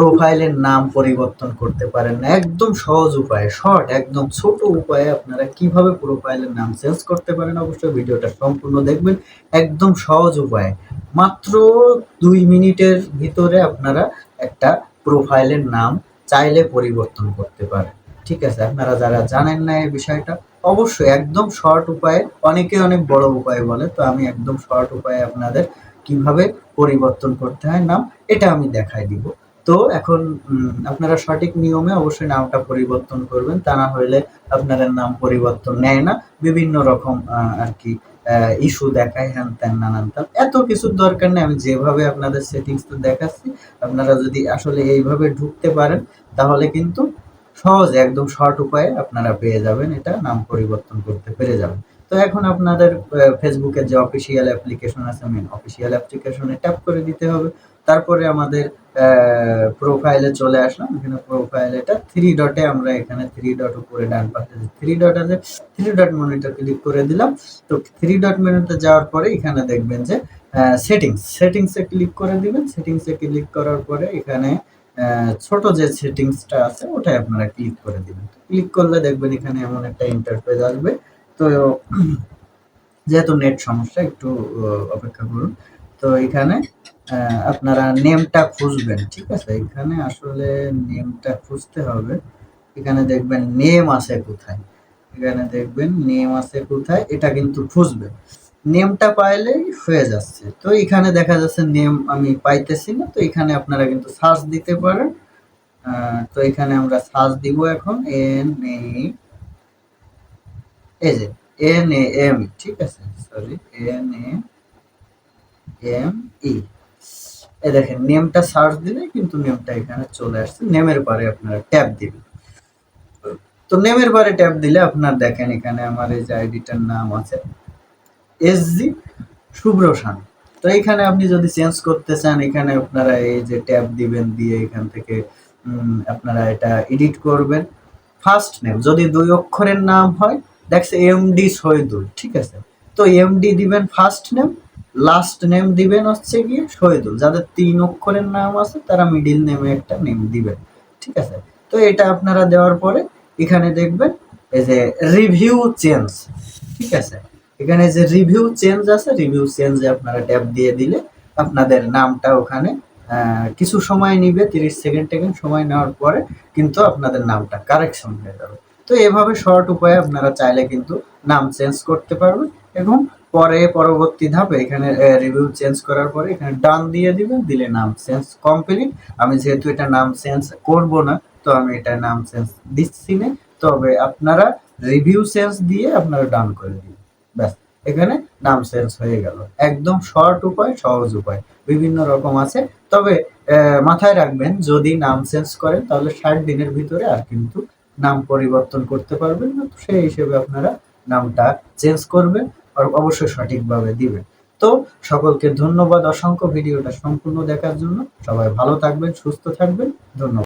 প্রোফাইলের নাম পরিবর্তন করতে পারেন না, একদম সহজ উপায়ে, শর্ট একদম ছোট উপায়ে আপনারা কিভাবে প্রোফাইলের নাম চেঞ্জ করতে পারেন, অবশ্যই ভিডিওটা সম্পূর্ণ দেখবেন। একদম সহজ উপায়ে মাত্র 2 মিনিটের ভিতরে আপনারা একটা প্রোফাইলের নাম চাইলে পরিবর্তন করতে পারেন। ঠিক আছে, আপনারা যারা জানেন না এই বিষয়টা, অবশ্যই একদম শর্ট উপায়ে, অনেকে অনেক বড় উপায় বলে, তো আমি একদম শর্ট উপায়ে আপনাদের কিভাবে পরিবর্তন করতে হয় নাম, এটা আমি দেখাই দিব। তো এখন আপনারা সঠিক নিয়মে অবশ্যই নামটা পরিবর্তন করবেন, তা না হইলে আপনাদের নাম পরিবর্তন নেয় না, বিভিন্ন রকম আর কি ইস্যু দেখায়, হ্যান ত্যান নানান ত্যান। এত কিছুর দরকার নেই, আমি যেভাবে আপনাদের সেটিংস তো দেখাচ্ছি, আপনারা যদি আসলে এইভাবে ঢুকতে পারেন তাহলে কিন্তু সহজে একদম শর্ট উপায়ে আপনারা পেয়ে যাবেন, এটা নাম পরিবর্তন করতে পেরে যাবেন। তো এখন আপনাদের ফেসবুকের যে অফিসিয়াল অ্যাপ্লিকেশন আছে, মেন অফিসিয়াল অ্যাপ্লিকেশনে ট্যাপ করে দিতে হবে। তারপরে আমাদের প্রোফাইলে চলে আসলাম, এখানে প্রোফাইল এটা 3 ডটে, আমরা এখানে 3 ডট উপরে ডান পাশে যে 3 ডট আছে, 3 ডট মেনুতে ক্লিক করে দিলাম। তো 3 ডট মেনুতে যাওয়ার পরে এখানে দেখবেন যে সেটিংসে ক্লিক করে দিবেন। সেটিংসে ক্লিক করার পরে এখানে ছোট যে সেটিংসটা আছে ওটাই আপনারা ক্লিক করে দিবেন। ক্লিক করলে দেখবেন এখানে এমন একটা ইন্টারফেস আসবে। তো যেহেতু নেট সমস্যা, একটু অপেক্ষা করুন। তো এখানে আপনারা নেমটা খুঁজবেন, ঠিক আছে? এখানে আসলে নেমটা খুঁজতে হবে। এখানে দেখবেন নেম আছে কোথায়, এখানে দেখবেন নেম আছে কোথায়, এটা কিন্তু খুঁজবেন। নেমটা পাইলেই হয়ে যাচ্ছে। তো এখানে দেখা যাচ্ছে নেম আমি পাইতেছি না, তো এখানে আপনারা কিন্তু সার্চ দিতে পারেন। তো এখানে আমরা সার্চ দিব এখন এই যে NAM, ঠিক আছে, সরি, NAME। এই দেখেন নেমটা সার্চ দিলে কিন্তু নেমটা এখানে চলে আসছে। নেমের পরে আপনারা ট্যাব দিবেন। তো নেমের পরে ট্যাব দিলে আপনার দেখেন এখানে আমার এই যে আইডিটার নাম আছে SG শুভ্র শানু। তো এখানে আপনি যদি চেঞ্জ করতে চান, এখানে আপনারা এই যে ট্যাব দিবেন, দিয়ে এখান থেকে আপনারা এটা এডিট করবেন। ফার্স্ট নেম যদি 2 অক্ষরের নাম হয়, দেখছে MD শহীদুল, ঠিক আছে? তো MD দিবেন ফার্স্ট নেম, লাস্ট নেম দিবেন হচ্ছে গিয়ে শহীদুল। যাদের 3 অক্ষরের নাম আছে তারা মিডিল নেমে একটা নেম দিবেন, ঠিক আছে? তো এটা আপনারা দেওয়ার পরে এখানে দেখবেন এই যে রিভিউ চেঞ্জ, ঠিক আছে? এখানে যে রিভিউ চেঞ্জ আছে, রিভিউ চেঞ্জে আপনারা ট্যাব দিয়ে দিলে আপনাদের নামটা ওখানে কিছু সময় নিবে, 30 সেকেন্ড সময় নেওয়ার পরে কিন্তু আপনাদের নামটা কারেকশন হয়ে যাবে। তো এভাবে শর্ট উপায়ে আপনারা চাইলে কিন্তু নাম চেঞ্জ করতে পারবেন। এবং পরবর্তী ধাপে এখানে রিভিউ চেঞ্জ করার পরে এখানে ডান দিয়ে দিবেন, দিলে নাম চেঞ্জ কমপ্লিট। আমি যেহেতু এটা নাম চেঞ্জ করব না, তো আমি এটা নাম চেঞ্জ দিচ্ছি না, তবে আপনারা রিভিউ চেঞ্জ দিয়ে আপনারা ডান করে দিবেন, ব্যাস, এখানে নাম চেঞ্জ হয়ে গেল। একদম শর্ট উপায়, সহজ উপায়, বিভিন্ন রকম আছে। তবে মাথায় রাখবেন, যদি নাম চেঞ্জ করেন তাহলে 60 দিনের ভিতরে আর কিন্তু নাম পরিবর্তন করতে পারবেন না। তো সেই হিসেবে আপনারা নামটা চেঞ্জ করবেন আর অবশ্যই সঠিকভাবে দিবেন। তো সকলকে ধন্যবাদ অসংখ্য ভিডিওটা সম্পূর্ণ দেখার জন্য। সবাই ভালো থাকবেন, সুস্থ থাকবেন। ধন্যবাদ।